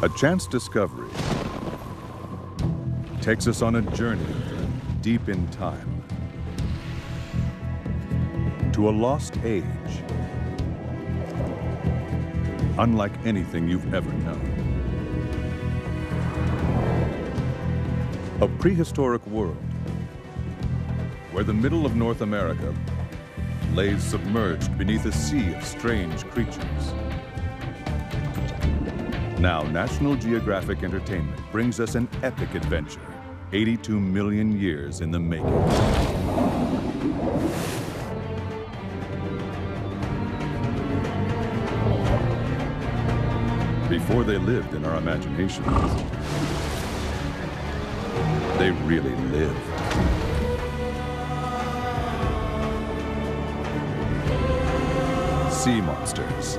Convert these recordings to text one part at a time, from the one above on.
A chance discovery takes us on a journey deep in time to a lost age, unlike anything you've ever known. A prehistoric world where the middle of North America lays submerged beneath a sea of strange creatures. Now, National Geographic Entertainment brings us an epic adventure, 82 million years in the making. Before they lived in our imaginations, they really lived. Sea Monsters,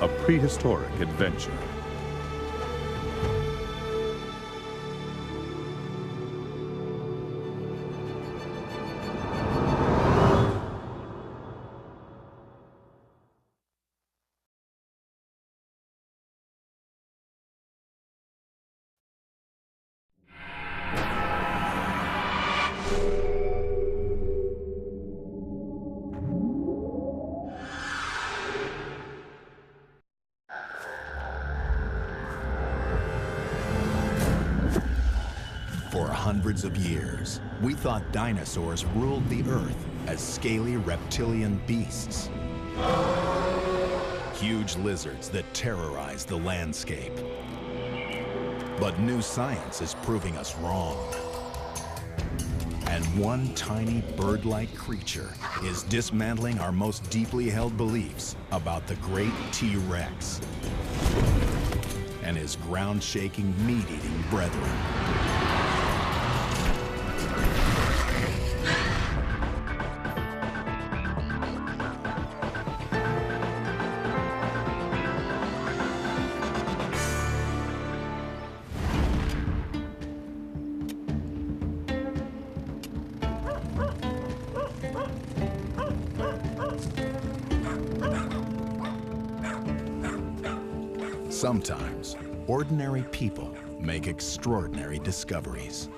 a prehistoric adventure. For hundreds of years, we thought dinosaurs ruled the Earth as scaly reptilian beasts. Huge lizards that terrorize the landscape. But new science is proving us wrong. And one tiny bird-like creature is dismantling our most deeply held beliefs about the great T-Rex and his ground-shaking, meat-eating brethren. Sometimes, ordinary people make extraordinary discoveries.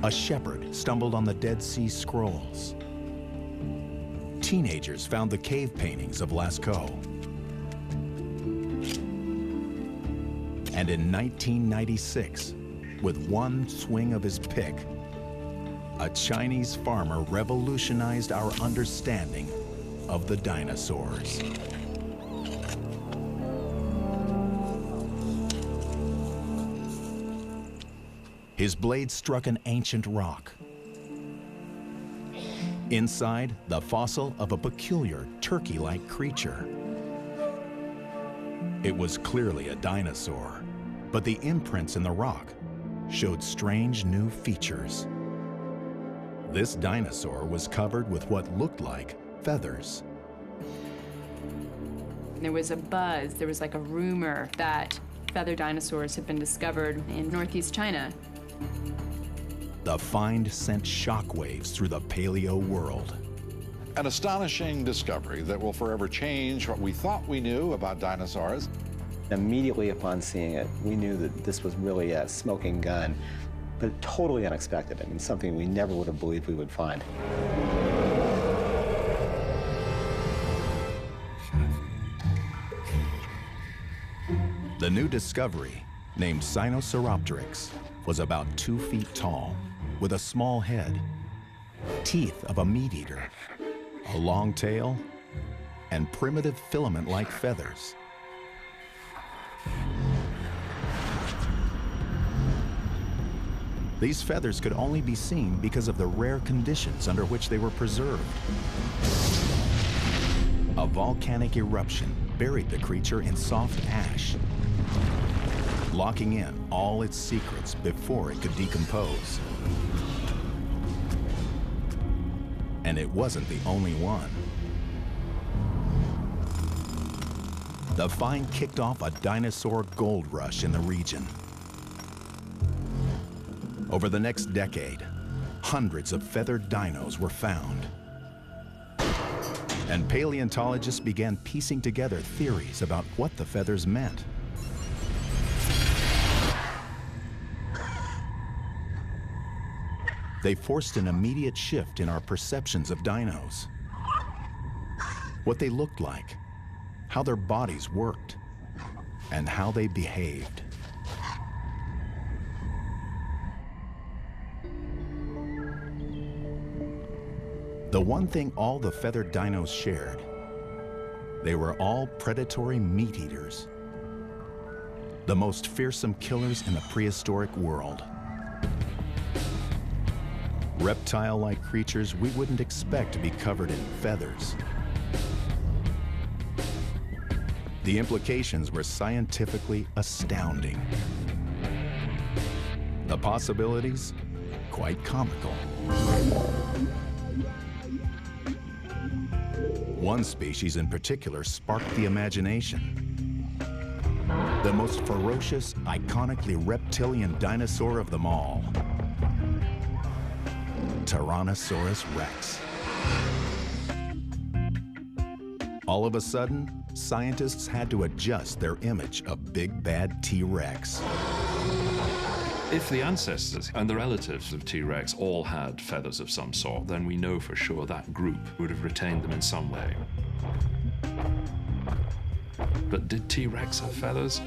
A shepherd stumbled on the Dead Sea Scrolls. Teenagers found the cave paintings of Lascaux. And in 1996, with one swing of his pick, a Chinese farmer revolutionized our understanding of the dinosaurs. His blade struck an ancient rock. Inside, the fossil of a peculiar turkey-like creature. It was clearly a dinosaur, but the imprints in the rock showed strange new features. This dinosaur was covered with what looked like feathers. There was a buzz, there was like a rumor that feathered dinosaurs had been discovered in northeast China. The find sent shockwaves through the paleo world. An astonishing discovery that will forever change what we thought we knew about dinosaurs. Immediately upon seeing it, we knew that this was really a smoking gun, but totally unexpected. I mean, something we never would have believed we would find. The new discovery, named Sinosauropteryx, was about 2 feet tall, with a small head, teeth of a meat-eater, a long tail, and primitive filament-like feathers. These feathers could only be seen because of the rare conditions under which they were preserved. A volcanic eruption buried the creature in soft ash, locking in all its secrets before it could decompose. And it wasn't the only one. The find kicked off a dinosaur gold rush in the region. Over the next decade, hundreds of feathered dinos were found. And paleontologists began piecing together theories about what the feathers meant. They forced an immediate shift in our perceptions of dinos. What they looked like, how their bodies worked, and how they behaved. The one thing all the feathered dinos shared, they were all predatory meat eaters. The most fearsome killers in the prehistoric world. Reptile-like creatures we wouldn't expect to be covered in feathers. The implications were scientifically astounding. The possibilities, quite comical. One species in particular sparked the imagination. The most ferocious, iconically reptilian dinosaur of them all. Tyrannosaurus Rex. All of a sudden, scientists had to adjust their image of big bad T-Rex. If the ancestors and the relatives of T-Rex all had feathers of some sort, then we know for sure that group would have retained them in some way. But did T-Rex have feathers?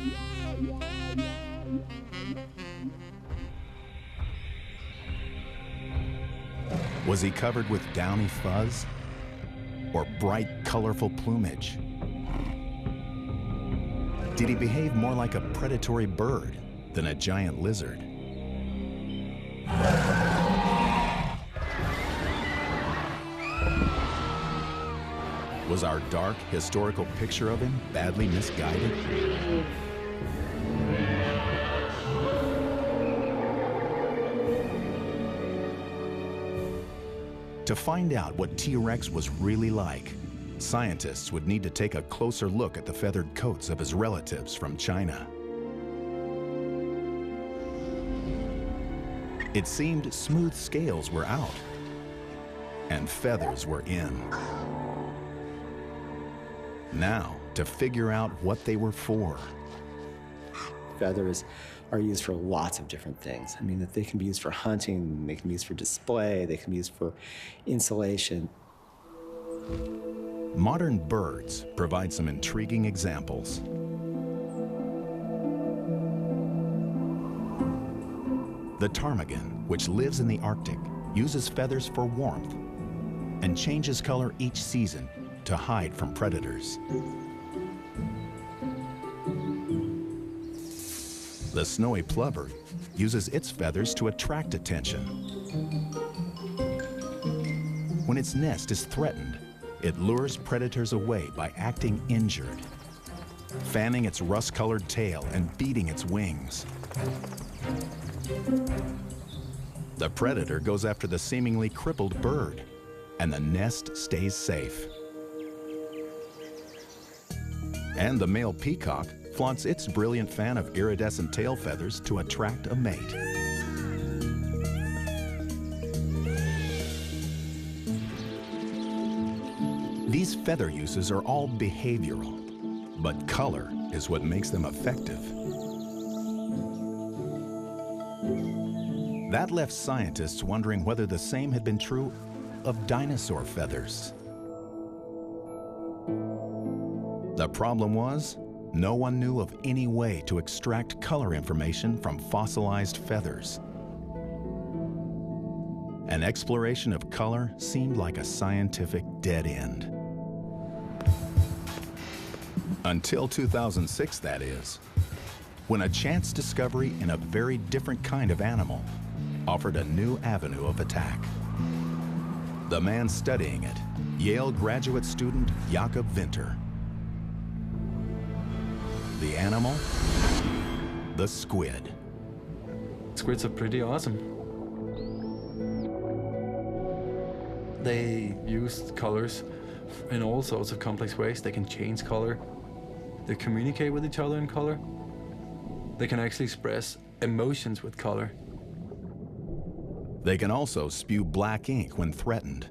Was he covered with downy fuzz or bright, colorful plumage? Did he behave more like a predatory bird than a giant lizard? Was our dark, historical picture of him badly misguided? To find out what T-Rex was really like, scientists would need to take a closer look at the feathered coats of his relatives from China. It seemed smooth scales were out and feathers were in. Now, to figure out what they were for. Feathers are used for lots of different things. I mean, that they can be used for hunting, they can be used for display, they can be used for insulation. Modern birds provide some intriguing examples. The ptarmigan, which lives in the Arctic, uses feathers for warmth and changes color each season to hide from predators. The snowy plover uses its feathers to attract attention. When its nest is threatened, it lures predators away by acting injured, fanning its rust-colored tail and beating its wings. The predator goes after the seemingly crippled bird, and the nest stays safe. And the male peacock flaunts its brilliant fan of iridescent tail feathers to attract a mate. These feather uses are all behavioral, but color is what makes them effective. That left scientists wondering whether the same had been true of dinosaur feathers. The problem was, no one knew of any way to extract color information from fossilized feathers. An exploration of color seemed like a scientific dead end. Until 2006, that is, when a chance discovery in a very different kind of animal offered a new avenue of attack. The man studying it, Yale graduate student Jakob Winter. The animal, the squid. Squids are pretty awesome. They use colors in all sorts of complex ways. They can change color. They communicate with each other in color. They can actually express emotions with color. They can also spew black ink when threatened.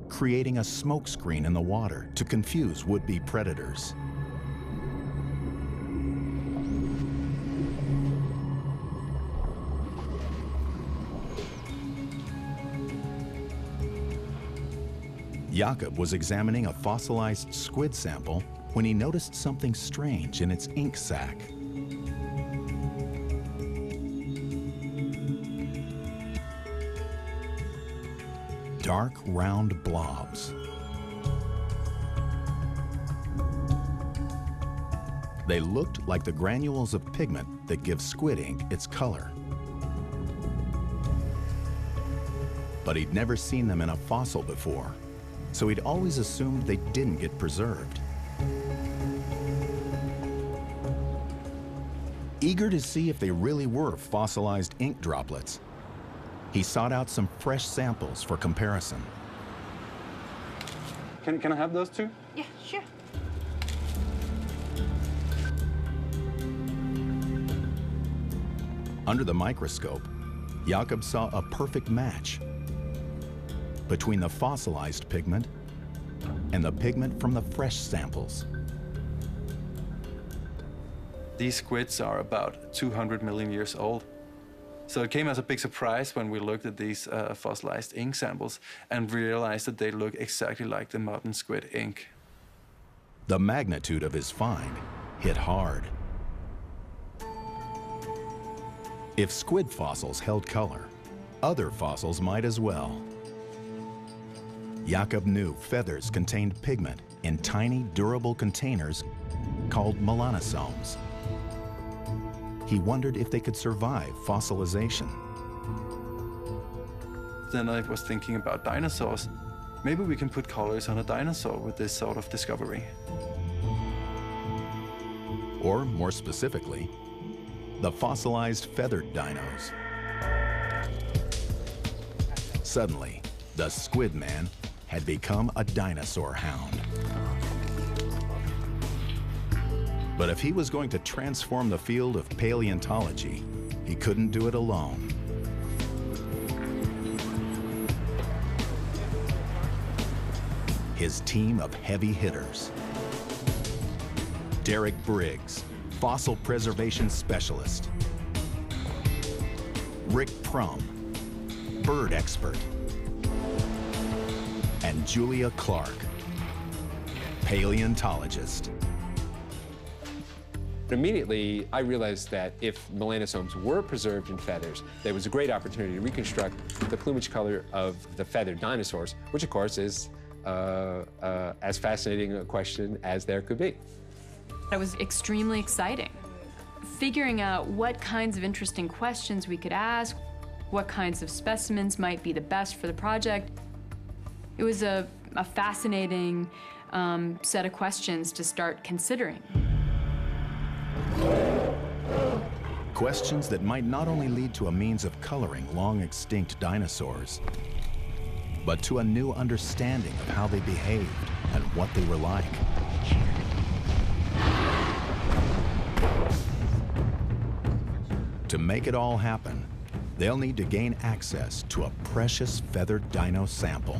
creating a smokescreen in the water to confuse would-be predators. Jakob was examining a fossilized squid sample when he noticed something strange in its ink sac. Dark, round blobs. They looked like the granules of pigment that give squid ink its color. But he'd never seen them in a fossil before, so he'd always assumed they didn't get preserved. Eager to see if they really were fossilized ink droplets, he sought out some fresh samples for comparison. Can I have those two? Yeah, sure. Under the microscope, Jakob saw a perfect match between the fossilized pigment and the pigment from the fresh samples. These squids are about 200 million years old. So it came as a big surprise when we looked at these fossilized ink samples and realized that they look exactly like the modern squid ink. The magnitude of his find hit hard. If squid fossils held color, other fossils might as well. Jakob knew feathers contained pigment in tiny, durable containers called melanosomes. He wondered if they could survive fossilization. Then I was thinking about dinosaurs. Maybe we can put colors on a dinosaur with this sort of discovery. Or, more specifically, the fossilized feathered dinos. Suddenly, the squid man had become a dinosaur hound. But if he was going to transform the field of paleontology, he couldn't do it alone. His team of heavy hitters. Derek Briggs, fossil preservation specialist. Rick Prum, bird expert. And Julia Clark, paleontologist. Immediately, I realized that if melanosomes were preserved in feathers, there was a great opportunity to reconstruct the plumage color of the feathered dinosaurs, which of course is as fascinating a question as there could be. That was extremely exciting. Figuring out what kinds of interesting questions we could ask, what kinds of specimens might be the best for the project. It was a fascinating set of questions to start considering. Questions that might not only lead to a means of coloring long-extinct dinosaurs, but to a new understanding of how they behaved and what they were like. To make it all happen, they'll need to gain access to a precious feathered dino sample.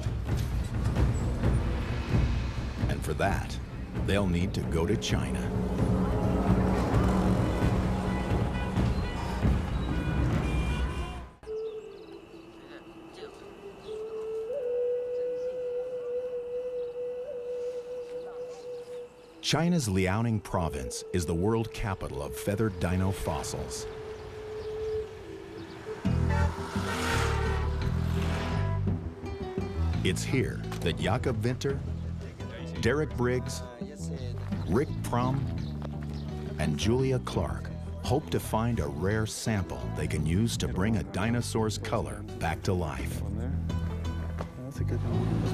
And for that, they'll need to go to China. China's Liaoning province is the world capital of feathered dino fossils. It's here that Jakob Winter, Derek Briggs, Rick Prum, and Julia Clark hope to find a rare sample they can use to bring a dinosaur's color back to life. That's a good one.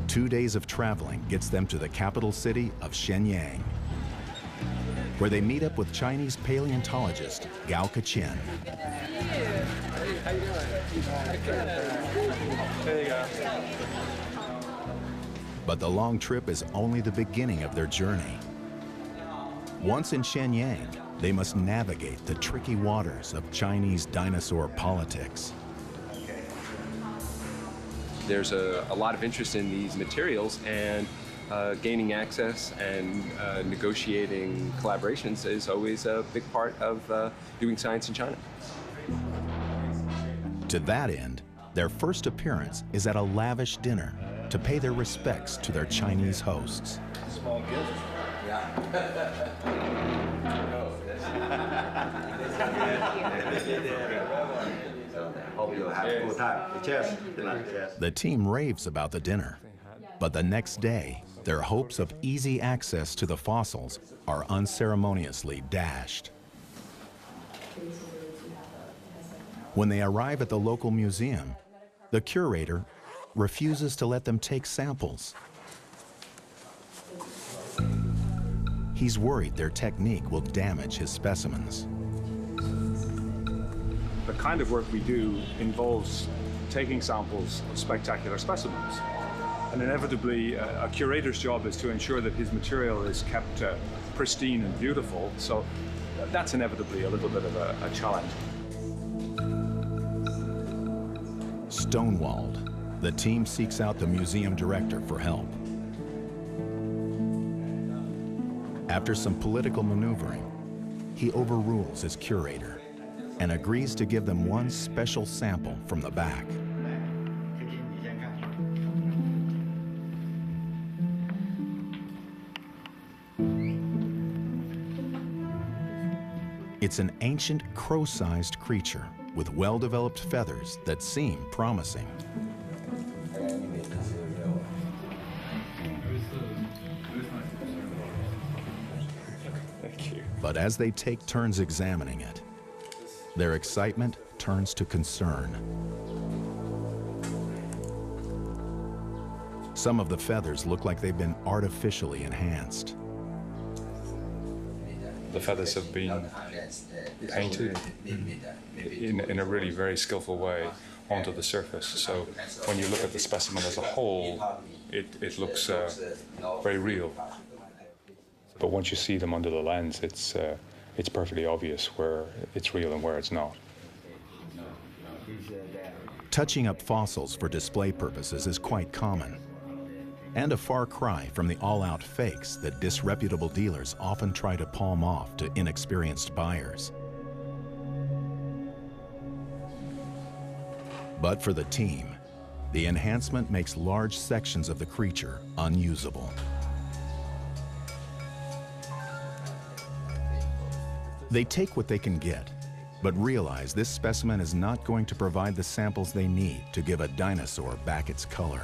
2 days of traveling gets them to the capital city of Shenyang, where they meet up with Chinese paleontologist Gao Kachin. How you doing? There you go. But the long trip is only the beginning of their journey. Once in Shenyang, they must navigate the tricky waters of Chinese dinosaur politics. There's a lot of interest in these materials, and gaining access and negotiating collaborations is always a big part of doing science in China. To that end, their first appearance is at a lavish dinner to pay their respects to their Chinese hosts. Small gift. Hope you have a good time. Cheers. The team raves about the dinner, but the next day, their hopes of easy access to the fossils are unceremoniously dashed. When they arrive at the local museum, the curator refuses to let them take samples. He's worried their technique will damage his specimens. The kind of work we do involves taking samples of spectacular specimens. And inevitably, a curator's job is to ensure that his material is kept pristine and beautiful. So that's inevitably a little bit of a challenge. Stonewalled, the team seeks out the museum director for help. After some political maneuvering, he overrules his curator and agrees to give them one special sample from the back. It's an ancient crow-sized creature with well-developed feathers that seem promising. Thank you. But as they take turns examining it, their excitement turns to concern. Some of the feathers look like they've been artificially enhanced. The feathers have been painted in a really very skillful way onto the surface. So when you look at the specimen as a whole, it looks very real. But once you see them under the lens, it's perfectly obvious where it's real and where it's not. Touching up fossils for display purposes is quite common, and a far cry from the all-out fakes that disreputable dealers often try to palm off to inexperienced buyers. But for the team, the enhancement makes large sections of the creature unusable. They take what they can get, but realize this specimen is not going to provide the samples they need to give a dinosaur back its color.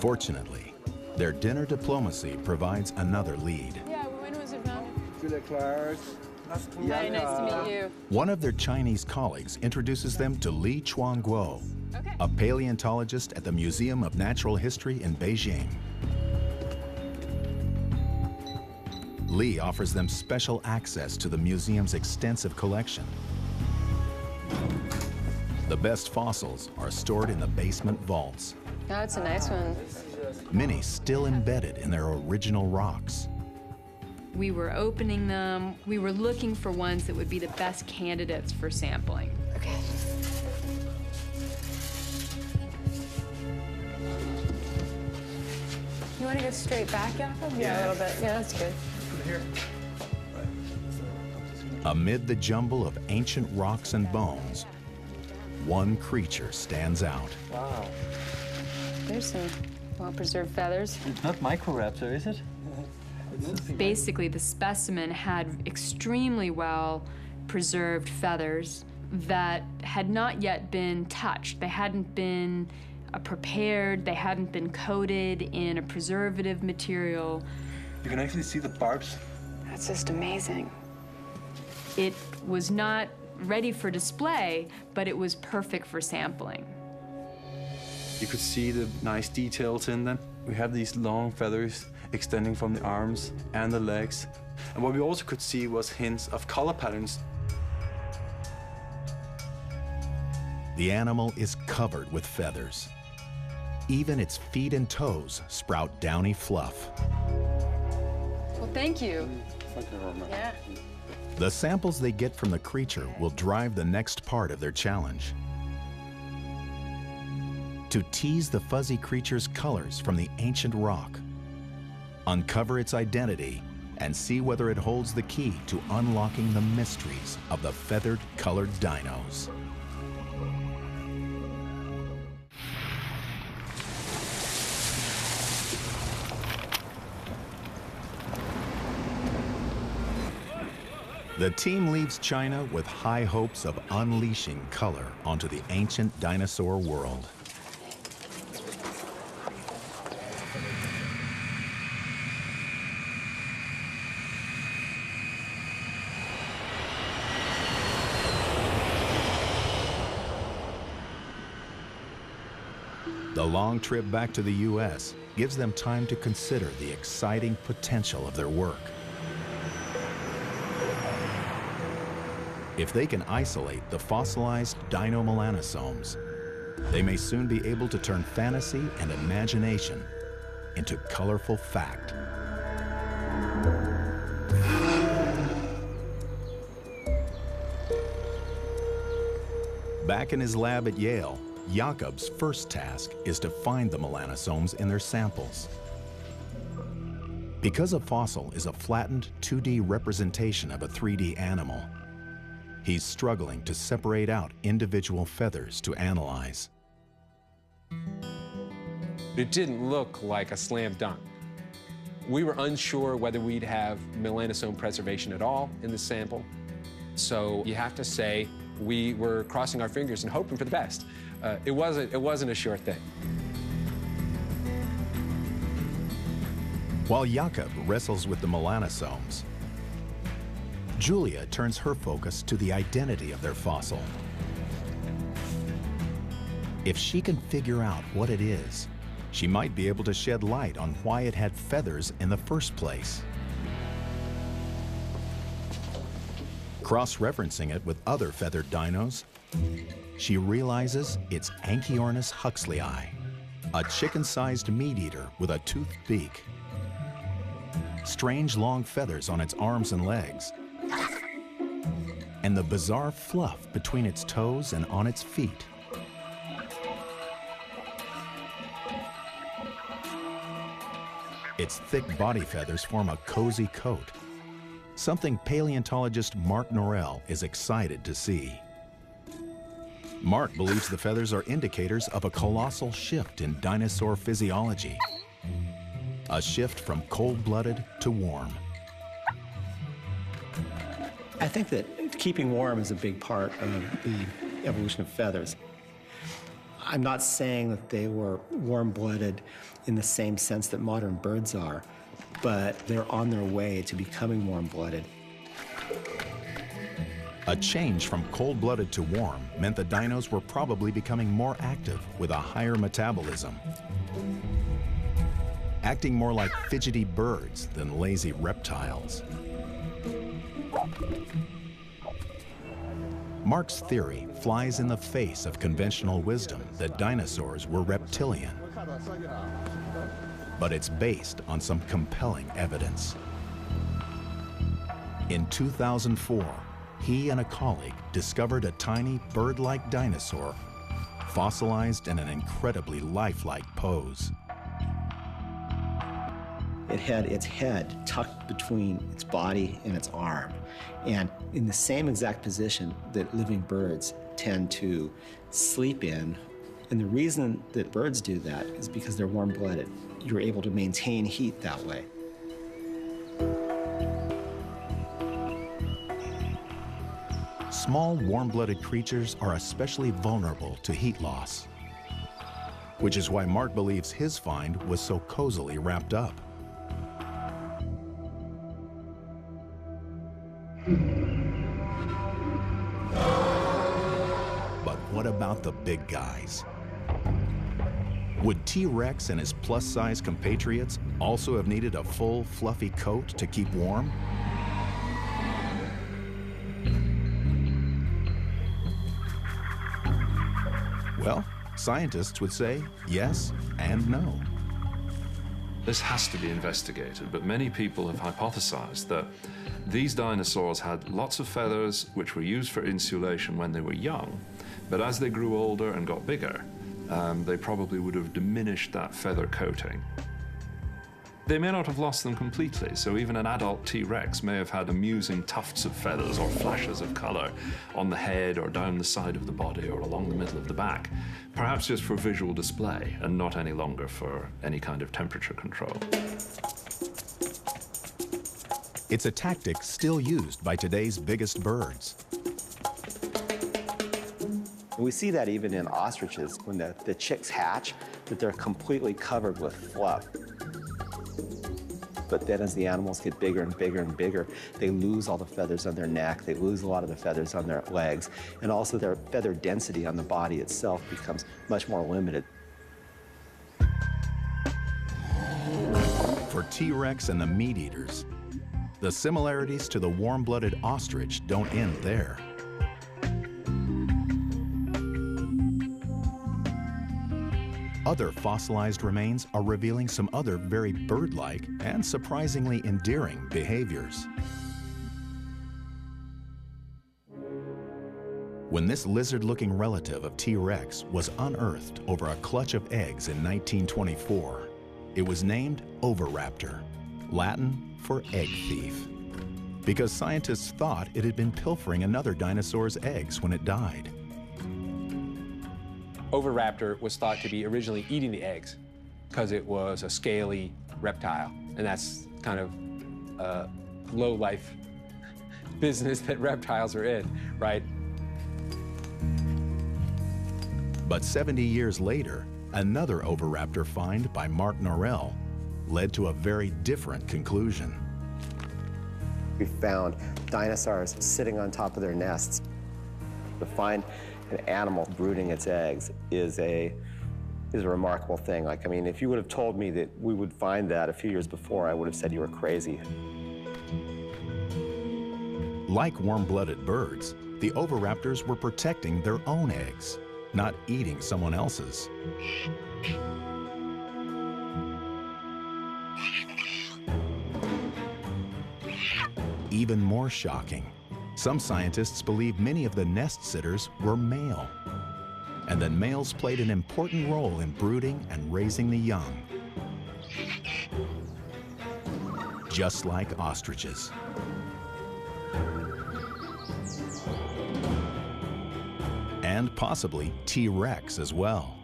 Fortunately, their dinner diplomacy provides another lead. Yeah, when was it found? Hi, nice to meet you. One of their Chinese colleagues introduces them to Li Chuanguo, a paleontologist at the Museum of Natural History in Beijing. Li offers them special access to the museum's extensive collection. The best fossils are stored in the basement vaults. Oh, that's a nice one. Many still embedded in their original rocks. We were opening them. We were looking for ones that would be the best candidates for sampling. Okay. You want to go straight back, Jakob? Yeah, a little bit. Yeah, that's good. Amid the jumble of ancient rocks and bones, one creature stands out. Wow. There's some well-preserved feathers. It's not Microraptor, is it? Basically, the specimen had extremely well preserved feathers that had not yet been touched. They hadn't been prepared, they hadn't been coated in a preservative material. You can actually see the barbs. That's just amazing. It was not ready for display, but it was perfect for sampling. You could see the nice details in them. We have these long feathers extending from the arms and the legs. And what we also could see was hints of color patterns. The animal is covered with feathers. Even its feet and toes sprout downy fluff. Well, thank you. Yeah. The samples they get from the creature will drive the next part of their challenge. To tease the fuzzy creature's colors from the ancient rock, uncover its identity, and see whether it holds the key to unlocking the mysteries of the feathered colored dinos. The team leaves China with high hopes of unleashing color onto the ancient dinosaur world. The long trip back to the U.S. gives them time to consider the exciting potential of their work. If they can isolate the fossilized dino melanosomes, they may soon be able to turn fantasy and imagination into colorful fact. Back in his lab at Yale, Jakob's first task is to find the melanosomes in their samples. Because a fossil is a flattened 2D representation of a 3D animal, he's struggling to separate out individual feathers to analyze. It didn't look like a slam dunk. We were unsure whether we'd have melanosome preservation at all in the sample. So you have to say we were crossing our fingers and hoping for the best. It wasn't a sure thing. While Jakob wrestles with the melanosomes, Julia turns her focus to the identity of their fossil. If she can figure out what it is, she might be able to shed light on why it had feathers in the first place. Cross-referencing it with other feathered dinos, she realizes it's Anchiornis huxleyi, a chicken-sized meat-eater with a toothed beak, strange long feathers on its arms and legs, and the bizarre fluff between its toes and on its feet. Its thick body feathers form a cozy coat, something paleontologist Mark Norell is excited to see. Mark believes the feathers are indicators of a colossal shift in dinosaur physiology, a shift from cold-blooded to warm. I think that keeping warm is a big part of the evolution of feathers. I'm not saying that they were warm-blooded in the same sense that modern birds are, but they're on their way to becoming warm-blooded. A change from cold-blooded to warm meant the dinos were probably becoming more active with a higher metabolism, acting more like fidgety birds than lazy reptiles. Mark's theory flies in the face of conventional wisdom that dinosaurs were reptilian, but it's based on some compelling evidence. In 2004, he and a colleague discovered a tiny bird-like dinosaur fossilized in an incredibly lifelike pose. It had its head tucked between its body and its arm, and in the same exact position that living birds tend to sleep in. And the reason that birds do that is because they're warm-blooded. You're able to maintain heat that way. Small, warm-blooded creatures are especially vulnerable to heat loss, which is why Mark believes his find was so cozily wrapped up. But what about the big guys? Would T-Rex and his plus-size compatriots also have needed a full, fluffy coat to keep warm? Well, scientists would say yes and no. This has to be investigated, but many people have hypothesized that these dinosaurs had lots of feathers which were used for insulation when they were young, but as they grew older and got bigger, they probably would have diminished that feather coating. They may not have lost them completely, so even an adult T-Rex may have had amusing tufts of feathers or flashes of color on the head or down the side of the body or along the middle of the back, perhaps just for visual display and not any longer for any kind of temperature control. It's a tactic still used by today's biggest birds. We see that even in ostriches, when the chicks hatch, that they're completely covered with fluff. But then as the animals get bigger and bigger and bigger, they lose all the feathers on their neck, they lose a lot of the feathers on their legs, and also their feather density on the body itself becomes much more limited. For T-Rex and the meat eaters, the similarities to the warm-blooded ostrich don't end there. Other fossilized remains are revealing some other very bird-like and surprisingly endearing behaviors. When this lizard-looking relative of T-Rex was unearthed over a clutch of eggs in 1924, it was named Oviraptor, Latin for egg thief, because scientists thought it had been pilfering another dinosaur's eggs when it died. Oviraptor was thought to be originally eating the eggs because it was a scaly reptile, and that's kind of a low-life business that reptiles are in, right? But 70 years later, another Oviraptor find by Mark Norell led to a very different conclusion. We found dinosaurs sitting on top of their nests. To find an animal brooding its eggs is a remarkable thing. Like, I mean, if you would have told me that we would find that a few years before, I would have said you were crazy. Like warm-blooded birds, the Oviraptors were protecting their own eggs, not eating someone else's. Even more shocking, some scientists believe many of the nest sitters were male, and that males played an important role in brooding and raising the young, just like ostriches. And possibly T-Rex as well,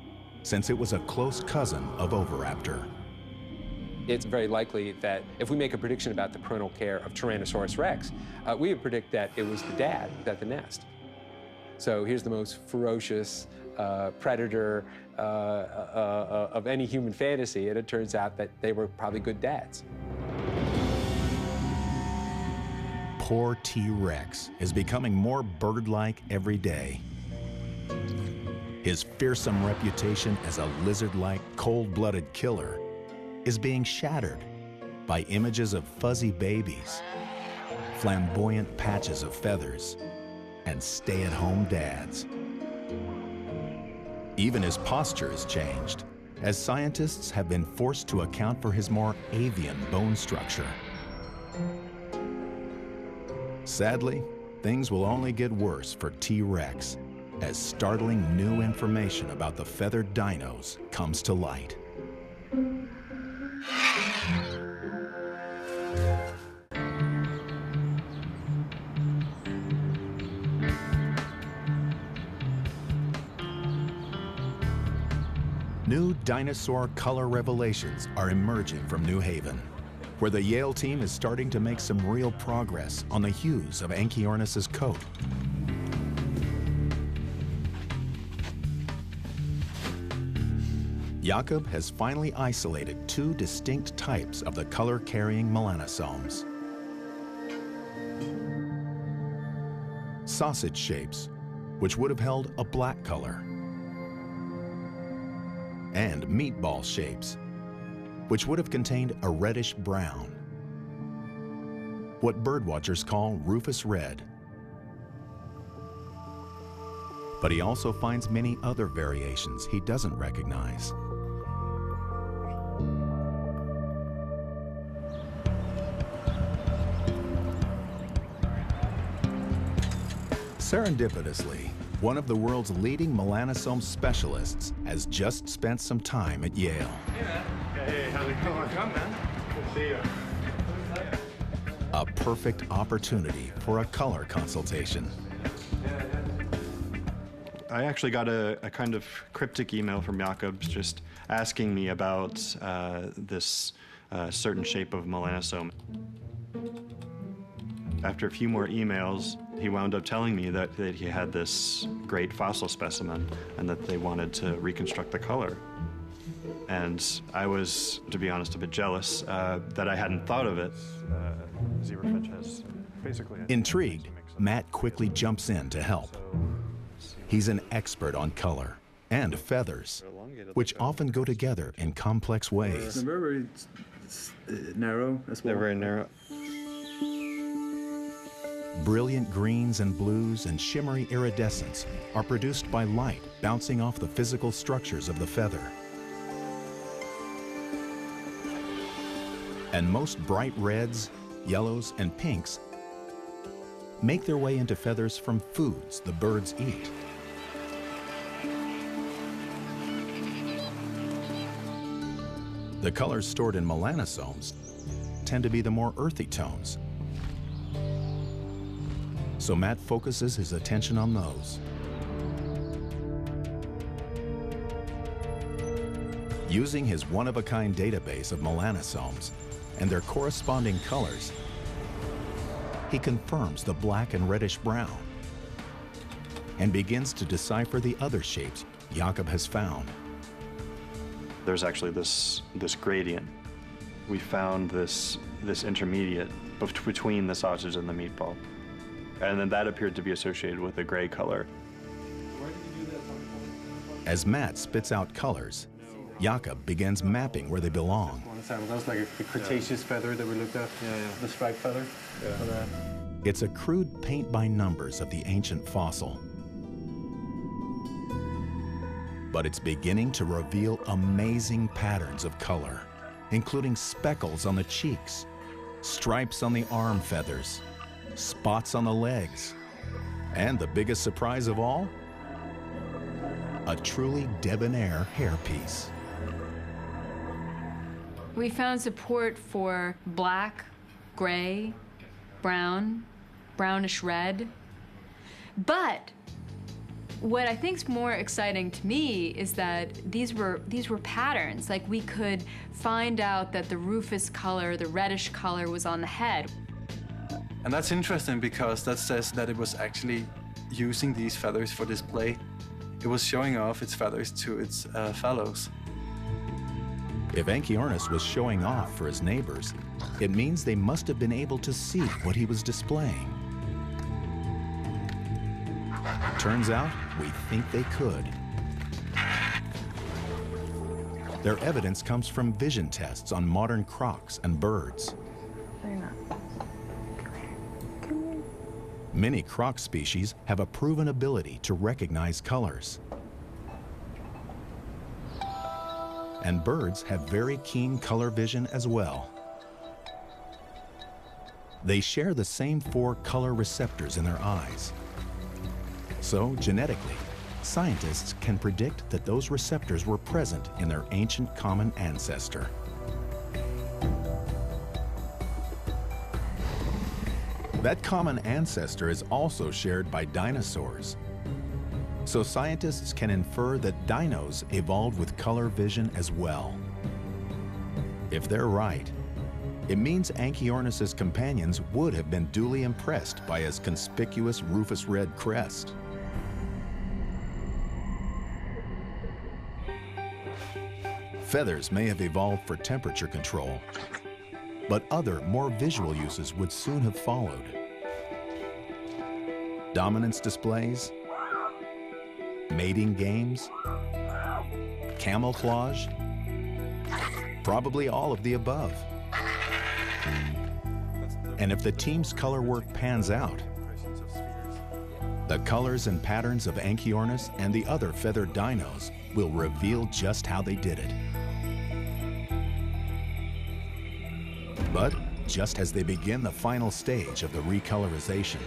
since it was a close cousin of Oviraptor. It's very likely that if we make a prediction about the parental care of Tyrannosaurus rex, we would predict that it was the dad at the nest. So here's the most ferocious predator of any human fantasy, and it turns out that they were probably good dads. Poor T-Rex is becoming more bird-like every day. His fearsome reputation as a lizard-like, cold-blooded killer is being shattered by images of fuzzy babies, flamboyant patches of feathers, and stay-at-home dads. Even his posture has changed, as scientists have been forced to account for his more avian bone structure. Sadly, things will only get worse for T-Rex as startling new information about the feathered dinos comes to light. New dinosaur color revelations are emerging from New Haven, where the Yale team is starting to make some real progress on the hues of Anchiornis' coat. Jakob has finally isolated two distinct types of the color-carrying melanosomes. Sausage shapes, which would have held a black color, and meatball shapes, which would have contained a reddish brown, what birdwatchers call rufous red. But he also finds many other variations he doesn't recognize. Serendipitously, one of the world's leading melanosome specialists has just spent some time at Yale. Hey, man. Hey, how's it going? Come, man. Good to see you. A perfect opportunity for a color consultation. I actually got a kind of cryptic email from Jakob just asking me about this certain shape of melanosome. After a few more emails, he wound up telling me that he had this great fossil specimen and that they wanted to reconstruct the color. And I was, to be honest, a bit jealous that I hadn't thought of it. Zebrafinch has basically... Intrigued, Matt quickly jumps in to help. He's an expert on color and feathers, which often go together in complex ways. They're very narrow as well. They're very narrow. Brilliant greens and blues and shimmery iridescence are produced by light bouncing off the physical structures of the feather. And most bright reds, yellows, and pinks make their way into feathers from foods the birds eat. The colors stored in melanosomes tend to be the more earthy tones. So Matt focuses his attention on those. Using his one-of-a-kind database of melanosomes and their corresponding colors, he confirms the black and reddish brown and begins to decipher the other shapes Jakob has found. There's actually this gradient. We found this intermediate between the sausage and the meatball. And then that appeared to be associated with a gray color. As Matt spits out colors, Jakob begins mapping where they belong. That was like a Cretaceous feather that we looked at, the striped feather. Yeah. It's a crude paint by numbers of the ancient fossil. But it's beginning to reveal amazing patterns of color, including speckles on the cheeks, stripes on the arm feathers, spots on the legs, and the biggest surprise of all, a truly debonair hairpiece. We found support for black, gray, brown, brownish red. But what I think is more exciting to me is that these were patterns. Like, we could find out that the rufous color, the reddish color, was on the head. And that's interesting because that says that it was actually using these feathers for display. It was showing off its feathers to its fellows. If Anchiornis was showing off for his neighbors, it means they must have been able to see what he was displaying. Turns out, we think they could. Their evidence comes from vision tests on modern crocs and birds. Many croc species have a proven ability to recognize colors. And birds have very keen color vision as well. They share the same 4 color receptors in their eyes. So, genetically, scientists can predict that those receptors were present in their ancient common ancestor. That common ancestor is also shared by dinosaurs. So scientists can infer that dinos evolved with color vision as well. If they're right, it means Anchiornis' companions would have been duly impressed by his conspicuous rufous red crest. Feathers may have evolved for temperature control, but other, more visual uses would soon have followed. Dominance displays, mating games, camouflage, probably all of the above. And if the team's color work pans out, the colors and patterns of Anchiornis and the other feathered dinos will reveal just how they did it. But just as they begin the final stage of the recolorization,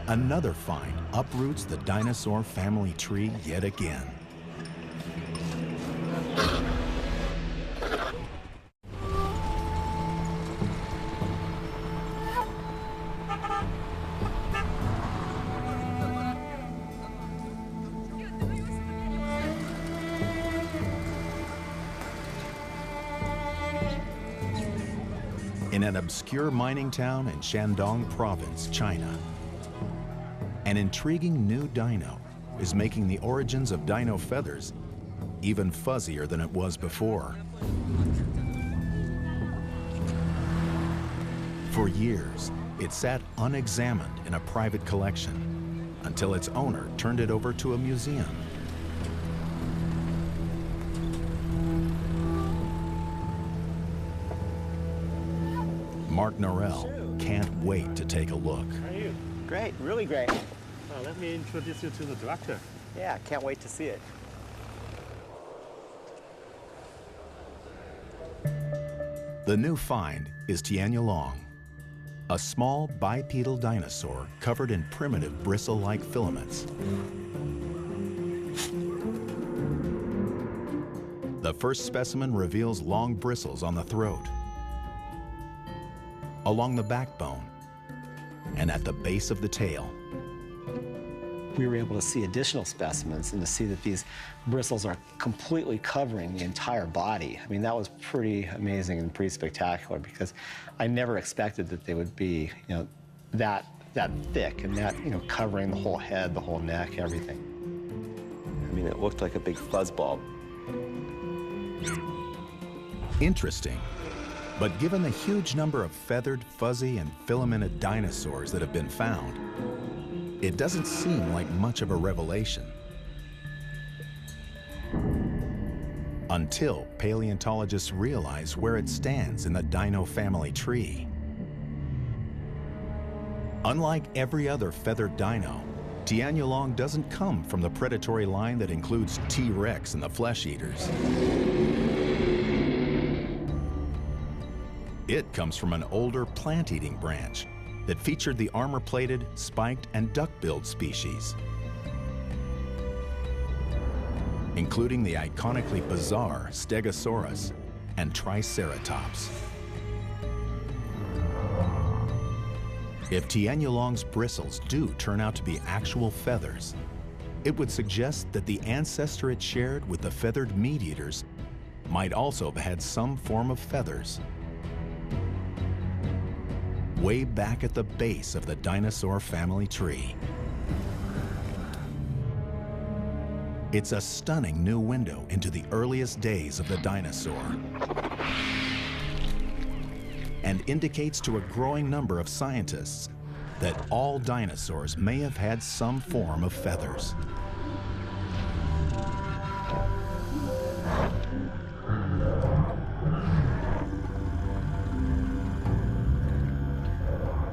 another find uproots the dinosaur family tree yet again. In an obscure mining town in Shandong Province, China, an intriguing new dino is making the origins of dino feathers even fuzzier than it was before. For years, it sat unexamined in a private collection until its owner turned it over to a museum. Mark Norell can't wait to take a look. How are you? Great, really great. Let me introduce you to the director. Yeah, can't wait to see it. The new find is Tianyalong, a small bipedal dinosaur covered in primitive bristle-like filaments. The first specimen reveals long bristles on the throat, along the backbone, and at the base of the tail. We were able to see additional specimens and to see that these bristles are completely covering the entire body. I mean, that was pretty amazing and pretty spectacular because I never expected that they would be, that thick and that, covering the whole head, the whole neck, everything. I mean, it looked like a big fuzzball. Interesting. But given the huge number of feathered, fuzzy, and filamented dinosaurs that have been found, it doesn't seem like much of a revelation. Until paleontologists realize where it stands in the dino family tree. Unlike every other feathered dino, Tianyalong doesn't come from the predatory line that includes T-Rex and the flesh eaters. It comes from an older plant-eating branch that featured the armor-plated, spiked, and duck-billed species, including the iconically bizarre Stegosaurus and Triceratops. If Tianyalong's bristles do turn out to be actual feathers, it would suggest that the ancestor it shared with the feathered meat-eaters might also have had some form of feathers. Way back at the base of the dinosaur family tree. It's a stunning new window into the earliest days of the dinosaur, and indicates to a growing number of scientists that all dinosaurs may have had some form of feathers.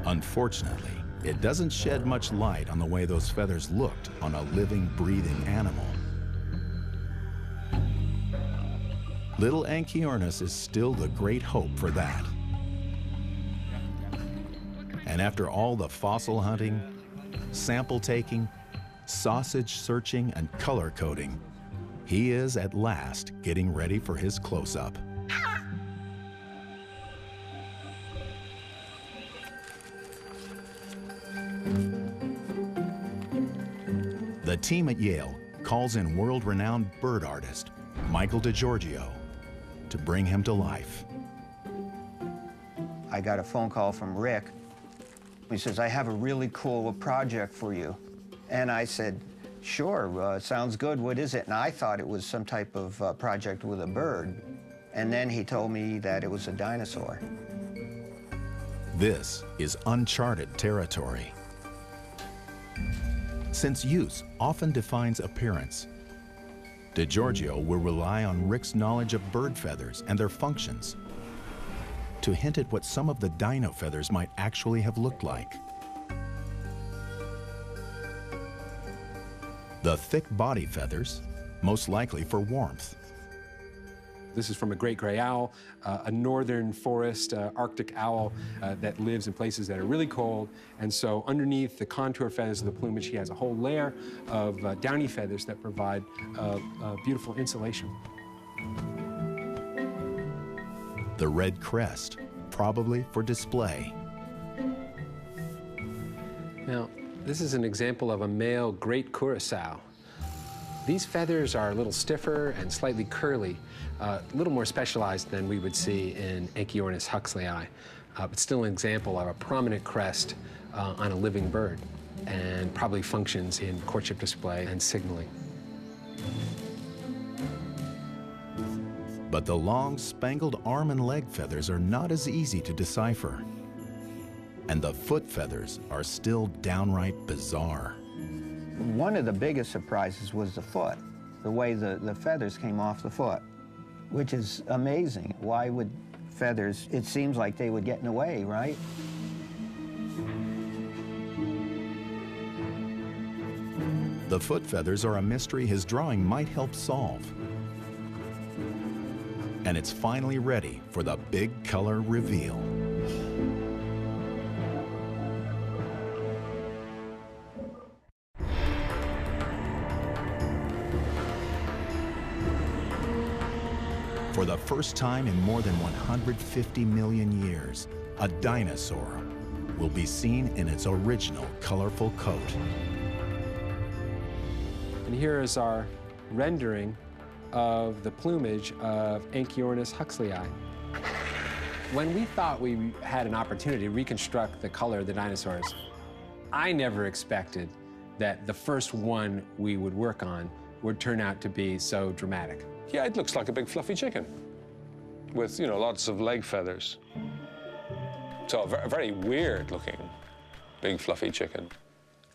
Unfortunately, it doesn't shed much light on the way those feathers looked on a living, breathing animal. Little Anchiornis is still the great hope for that. And after all the fossil hunting, sample taking, sausage searching, and color coding, he is at last getting ready for his close-up. The team at Yale calls in world-renowned bird artist Michael DiGiorgio to bring him to life. I got a phone call from Rick. He says, I have a really cool project for you. And I said, sure, sounds good. What is it? And I thought it was some type of project with a bird. And then he told me that it was a dinosaur. This is uncharted territory. Since use often defines appearance, DiGiorgio will rely on Rick's knowledge of bird feathers and their functions to hint at what some of the dino feathers might actually have looked like. The thick body feathers, most likely for warmth. This is from a great gray owl, a northern forest Arctic owl that lives in places that are really cold. And so underneath the contour feathers of the plumage, he has a whole layer of downy feathers that provide beautiful insulation. The red crest, probably for display. Now, this is an example of a male great curassow. These feathers are a little stiffer and slightly curly, a little more specialized than we would see in Anchiornis huxleyi, but still an example of a prominent crest on a living bird, and probably functions in courtship display and signaling. But the long, spangled arm and leg feathers are not as easy to decipher. And the foot feathers are still downright bizarre. One of the biggest surprises was the foot, the way the feathers came off the foot, which is amazing. Why would feathers, it seems like they would get in the way, right? The foot feathers are a mystery his drawing might help solve. And it's finally ready for the big color reveal. For the first time in more than 150 million years, a dinosaur will be seen in its original colorful coat. And here is our rendering of the plumage of Anchiornis huxleyi. When we thought we had an opportunity to reconstruct the color of the dinosaurs, I never expected that the first one we would work on would turn out to be so dramatic. Yeah, it looks like a big fluffy chicken with, you know, lots of leg feathers. So a very weird looking big fluffy chicken.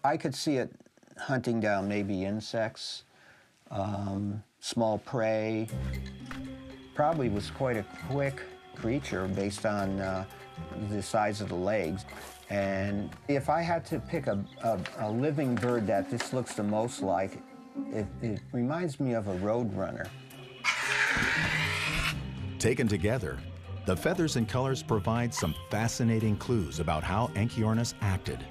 I could see it hunting down maybe insects, small prey. Probably was quite a quick creature based on the size of the legs. And if I had to pick a living bird that this looks the most like, it reminds me of a roadrunner. Taken together, the feathers and colors provide some fascinating clues about how Anchiornis acted.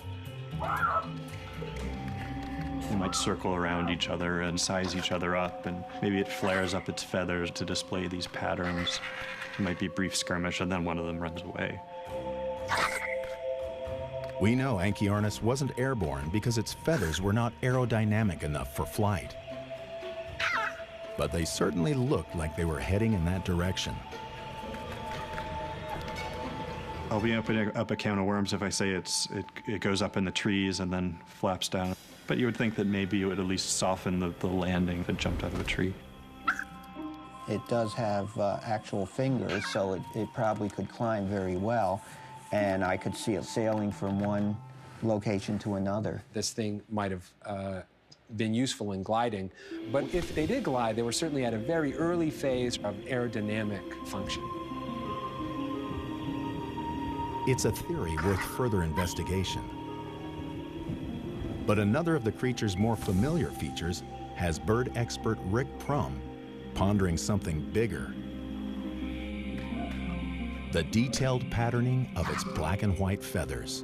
They might circle around each other and size each other up, and maybe it flares up its feathers to display these patterns. It might be a brief skirmish, and then one of them runs away. We know Anchiornis wasn't airborne because its feathers were not aerodynamic enough for flight. But they certainly looked like they were heading in that direction. I'll be opening up a can of worms if I say it goes up in the trees and then flaps down. But you would think that maybe it would at least soften the landing if it jumped out of a tree. It does have actual fingers, so it probably could climb very well. And I could see it sailing from one location to another. This thing might have been useful in gliding, but if they did glide, they were certainly at a very early phase of aerodynamic function. It's a theory worth further investigation. But another of the creature's more familiar features has bird expert Rick Prum pondering something bigger. The detailed patterning of its black and white feathers.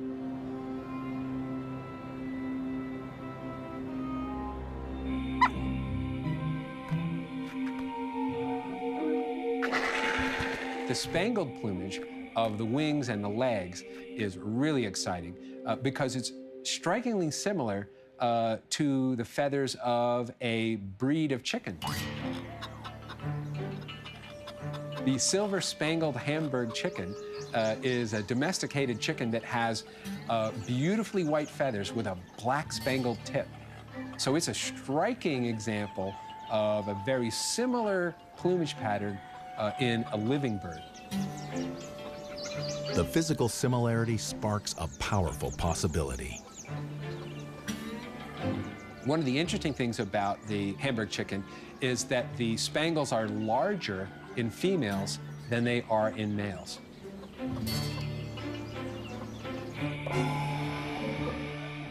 The spangled plumage of the wings and the legs is really exciting because it's strikingly similar to the feathers of a breed of chicken. The silver spangled Hamburg chicken is a domesticated chicken that has beautifully white feathers with a black spangled tip. So it's a striking example of a very similar plumage pattern in a living bird. The physical similarity sparks a powerful possibility. One of the interesting things about the Hamburg chicken is that the spangles are larger in females than they are in males.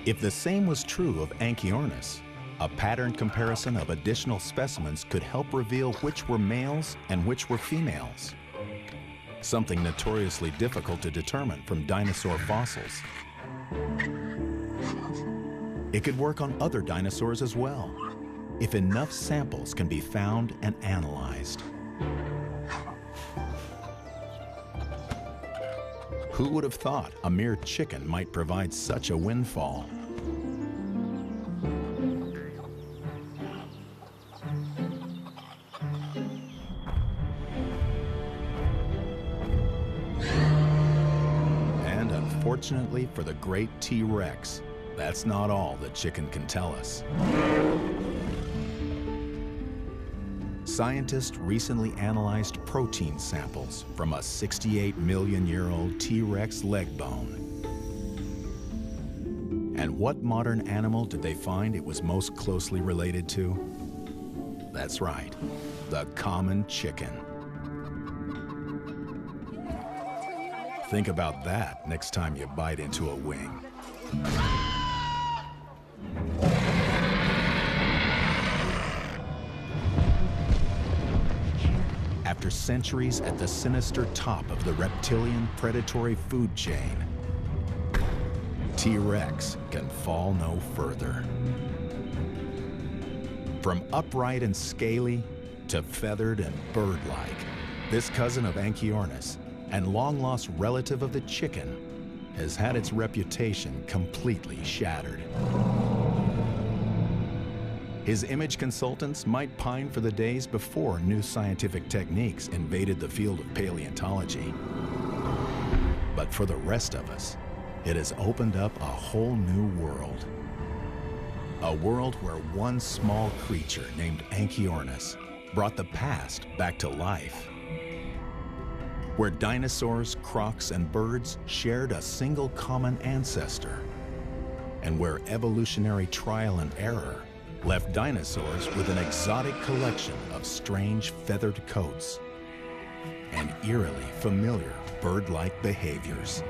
If the same was true of Anchiornis, A patterned comparison of additional specimens could help reveal which were males and which were females. Something notoriously difficult to determine from dinosaur fossils. It could work on other dinosaurs as well, if enough samples can be found and analyzed. Who would have thought a mere chicken might provide such a windfall? And unfortunately for the great T-Rex, that's not all the chicken can tell us. Scientists recently analyzed protein samples from a 68-million-year-old T-Rex leg bone. And what modern animal did they find it was most closely related to? That's right, the common chicken. Think about that next time you bite into a wing. After centuries at the sinister top of the reptilian predatory food chain, T-Rex can fall no further. From upright and scaly to feathered and bird-like, this cousin of Anchiornis and long-lost relative of the chicken has had its reputation completely shattered. His image consultants might pine for the days before new scientific techniques invaded the field of paleontology. But for the rest of us, it has opened up a whole new world. A world where one small creature named Anchiornis brought the past back to life. Where dinosaurs, crocs, and birds shared a single common ancestor. And where evolutionary trial and error left dinosaurs with an exotic collection of strange feathered coats and eerily familiar bird-like behaviors.